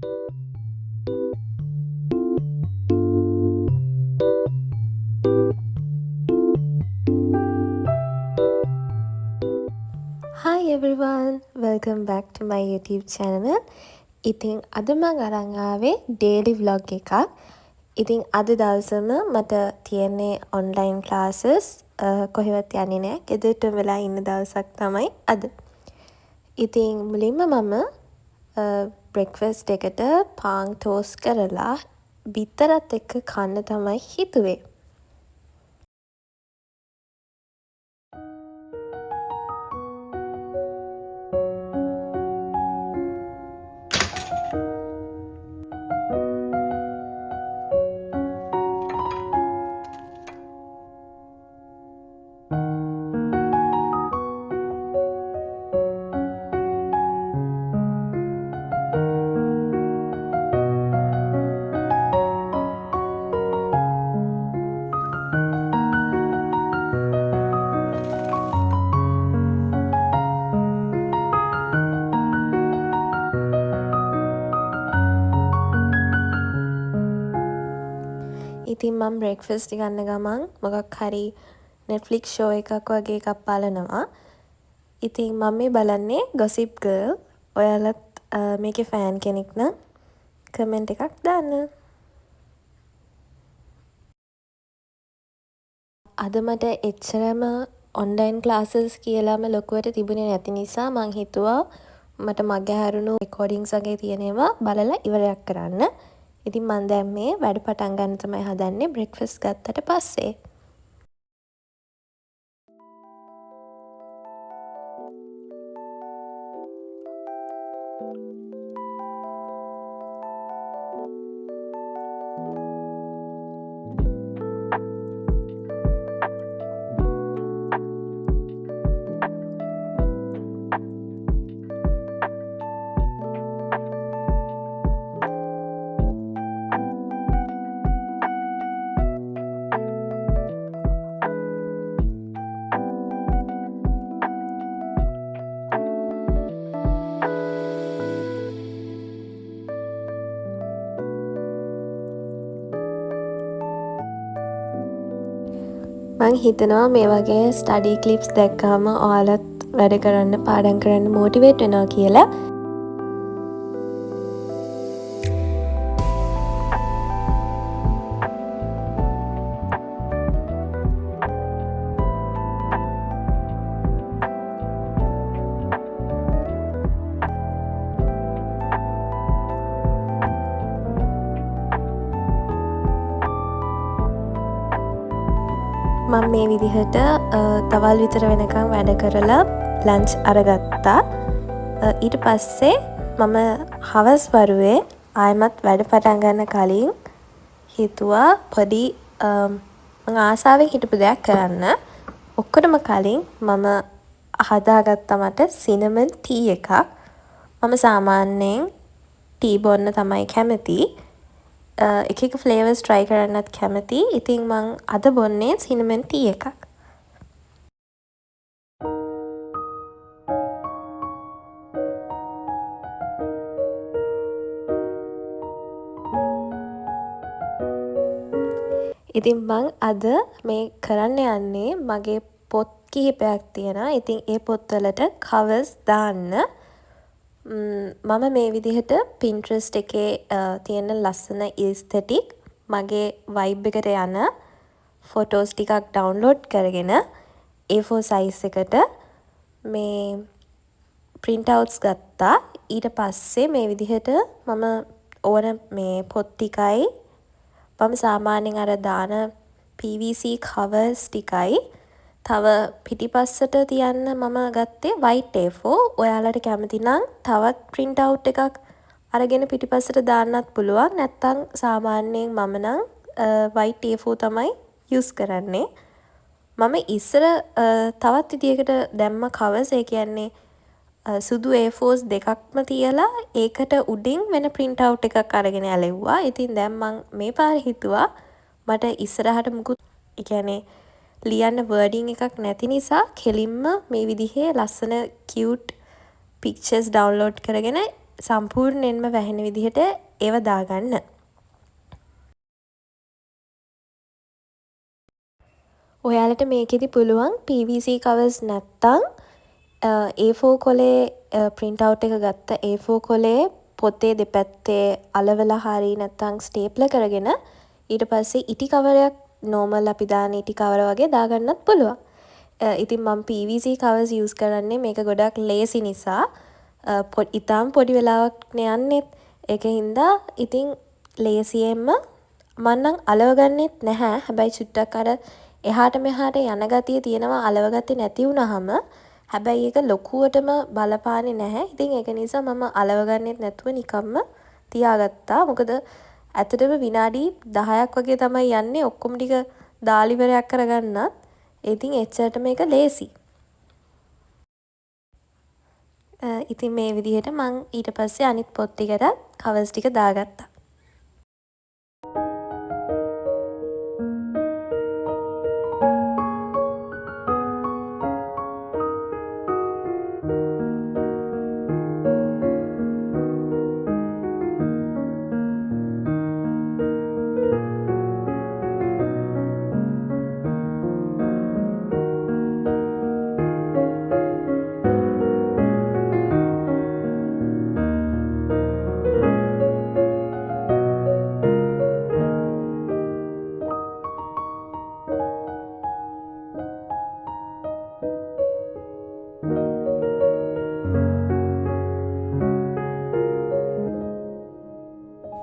Hi everyone, welcome back to my YouTube channel. ඉතින් අද මම අරන් ආවේ daily vlog එකක්. ඉතින් අද දවසම මට තියෙන්නේ online classes. කොහෙවත් යන්නේ නැහැ. ගෙදරට වෙලා ඉන්න දවසක් තමයි අද. ඉතින් මුලින්ම මම breakfast එකට පාන් toast කරලා බිත්තරත් එක්ක කන්න තමයි හිතුවේ. ඉතින් මම බ්‍රෙක්ෆාස්ට් ගන්න ගමන් මොකක් හරි Netflix show එකක් වගේ එකක් බලනවා. ඉතින් මම මේ බලන්නේ Gossip Girl. ඔයාලත් මේකේ ෆෑන් කෙනෙක් නම් කමෙන්ට් එකක් දාන්න. අද මට එච්චරම online classes කියලාම ලොකුවට තිබුණේ නැති නිසා මං හිතුවා මට මගේ හැරුණු recordings වගේ තියෙනවා බලලා ඉවරයක් කරන්න. ඉතින් මම දැන් මේ වැඩ පටන් ගන්න තමයි හදන්නේ බ්‍රෙක්ෆාස්ට් ගත්තට පස්සේ. මං හිතනවා මේ වගේ ස්ටඩි ක්ලිප්ස් දැක්කාම ඔයාලත් වැඩ කරන්න පාඩම් කරන්න මොටිවේට් වෙනවා කියලා. මම මේ විදිහට තවල් විතර වෙනකම් වැඩ කරලා ලන්ච් අරගත්තා. ඊට පස්සේ මම හවස් වරුවේ ආයෙමත් වැඩ පටන් ගන්න කලින් හිතුවා පොඩි මම ආසාවෙන් හිටපු දෙයක් කරන්න. ඔක්කොටම කලින් මම හදාගත්තා මට සිනමන් ටී එකක්. මම සාමාන්‍යයෙන් ටී බොන්න තමයි කැමති. එක ෆ්ලේවර්ස් try කරන්නත් කැමති. ඉතින් මං අද බොන්නේ සිනමන් ටී එකක්. ඉතින් මං අද මේ කරන්න යන්නේ මගේ පොත් කිහිපයක් තියෙනවා. ඉතින් ඒ පොත්වලට covers දාන්න මම මේ විදිහට Pinterest එකේ තියෙන ලස්සන aesthetic මගේ vibe එකට යන photos ටිකක් download කරගෙන A4 size එකට මේ print outs ගත්තා. ඊට පස්සේ මේ විදිහට මම ඕන මේ පොත් ටිකයි මම සාමාන්‍යයෙන් අර දාන PVC covers ටිකයි තව පිටිපස්සට තියන්න මම ගත්තේ white A4. ඔයාලට කැමති නම් තවත් print out එකක් අරගෙන පිටිපස්සට දාන්නත් පුළුවන්. නැත්නම් සාමාන්‍යයෙන් මම නම් white A4 තමයි use කරන්නේ. මම ඉස්සර තවත් විදියකට දැම්ම covers. ඒ කියන්නේ සුදු A4s දෙකක්ම තියලා ඒකට උඩින් වෙන print out එකක් අරගෙන ඇලෙව්වා. ඉතින් දැන් මම මේ පාර හිතුවා මට ඉස්සරහට මුකුත් ඒ කියන්නේ ලියන්න wording එකක් නැති නිසා කෙලින්ම මේ විදිහේ ලස්සන cute pictures download කරගෙන සම්පූර්ණයෙන්ම වැහෙන විදිහට ඒව දාගන්න. ඔයාලට මේකෙදි පුළුවන් PVC covers නැත්තම් A4 කොලේ print out එක ගත්ත A4 කොලේ පොතේ දෙපැත්තේ අලවලා හරි නැත්තම් ස්ටේප්ලර් කරගෙන ඊට පස්සේ ඉටි කවරයක් normal අපි දාන ඉටි කවර වගේ දාගන්නත් පුළුවන්. ඉතින් මම PVC covers use කරන්නේ මේක ගොඩක් ලේසි නිසා. ඉතාලම පොඩි වෙලාවක් යන්නෙත් ඒක හින්දා ඉතින් ලේසියෙන්ම මම නම් අලව ගන්නෙත් නැහැ. හැබැයි චුට්ටක් අර එහාට මෙහාට යන ගතිය තියෙනවා අලව ගත්තේ නැති වුනහම. හැබැයි ඒක ලොකුවටම බලපාන්නේ නැහැ. ඉතින් ඒක නිසා මම අලව ගන්නෙත් නැතුව නිකම්ම තියාගත්තා. මොකද ඇත්තටම විනාඩි 10ක් වගේ තමයි යන්නේ ඔක්කොම ටික දාලිවරයක් කරගන්නත්. ඉතින් එච්චරට මේක ලේසි. ඉතින් මේ විදිහට මං ඊට පස්සේ අනිත් පොත් ටිකට කවර්ස් ටික දාගත්තා.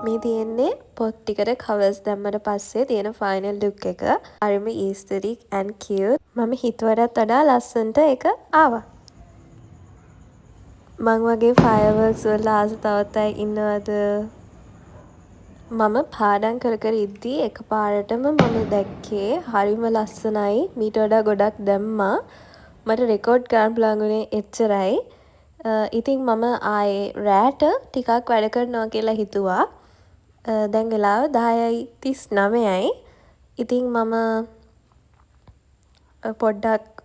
මේ තියෙන්නේ පොත් ටිකට කවර්ස් දැම්මට පස්සේ තියෙන ෆයිනල් ලුක් එක. හරිම aesthetic and cute. මම හිතුවටත් වඩා ලස්සනට ඒක ආවා. මං වගේ fireworks වල ආස තවත් අය ඉන්නවද? මම පාඩම් කර කර ඉද්දී එකපාරටම මම දැක්කේ හරිම ලස්සනයි. මීට වඩා ගොඩක් දැම්මා. මට රෙකෝඩ් කරන්න පුළුවන් වුණේ එච්චරයි. ඉතින් මම ආයේ රෑට ටිකක් වැඩ කරනවා කියලා හිතුවා. දැන් වෙලාව 10:39යි. ඉතින් මම පොඩ්ඩක්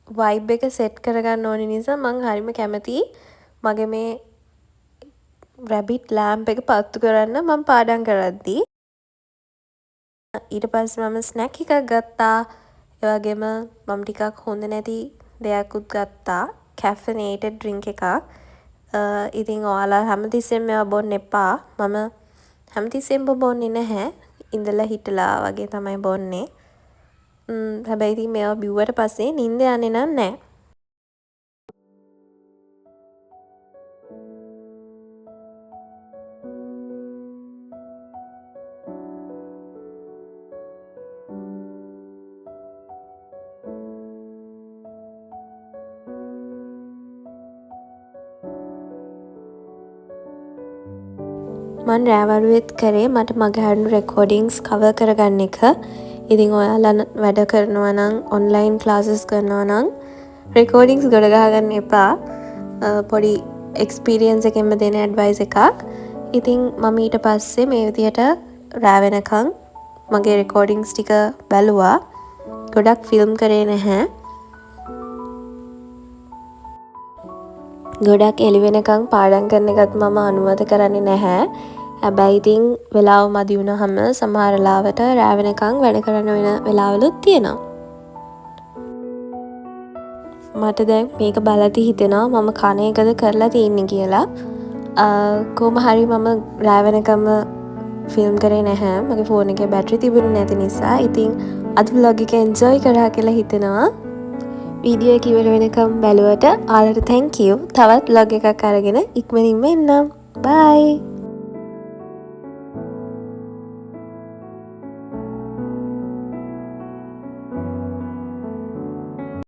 වයිබ් එක සෙට් කරගන්න ඕන නිසා මං හරිම කැමතියි මගේ මේ රැබිට් ලෑම්ප් එක පත්තු කරන්න මම පාඩම් කරද්දී. ඊට පස්සේ මම ස්නැක් එකක් ගත්තා. ඒ වගේම මම ටිකක් හොඳ නැති දෙයක්කුත් ගත්තා. කැෆිනේටඩ් ඩ්‍රින්ක් එකක්. ඉතින් ඔයාලා හැමතිස්සෙම මේවා බොන්න එපා. මම හැමතිස්සෙම බොන්නේ නැහැ. ඉඳලා හිටලා වගේ තමයි බොන්නේ. හැබැයි ඉතින් මේවා බිව්වට පස්සේ නිින්ද යන්නේ නැහැ. මම රෑවරුවෙත් කරේ මට මගේ හැරුණු රෙකෝඩින්ග්ස් කවර් කරගන්න එක. ඉතින් ඔයාලා වැඩ කරනවා නම් ඔන්ලයින් ක්ලාසස් කරනවා නම් රෙකෝඩින්ග්ස් ගොඩ ගහගන්න එපා. පොඩි එක්ස්පීරියන්ස් එකෙන්ම දෙන ඇඩ්වයිස් එකක්. ඉතින් මම ඊට පස්සේ මේ විදිහට රෑ වෙනකන් මගේ රෙකෝඩින්ග්ස් ටික බැලුවා. ගොඩක් ෆිල්ම් කරේ නැහැ. ගොඩක් එළි වෙනකන් පාඩම් කරන එකත් මම අනුමත කරන්නේ නැහැ. හැබැයි ඉතින් වෙලාව මදි වුණාම සමහර ලාවට රෑ වෙනකන් වැඩ කරන්න වෙන වෙලාවලුත් තියෙනවා. මට දැන් මේක බලද්දි හිතෙනවා මම කන එකද කරලා තියන්නේ කියලා. කොහොම හරි මම රෑ වෙනකම් ෆිල්ම් කරේ නැහැ. මගේ ෆෝන් එකේ බැටරි තිබුණේ නැති නිසා. ඉතින් අද vlog එක enjoy කරා කියලා හිතෙනවා. වීඩියෝ එක ඉවර වෙනකම් බැලුවට ආලට thank you. තවත් vlog එකක් අරගෙන ඉක්මනින්ම එන්නම්. bye.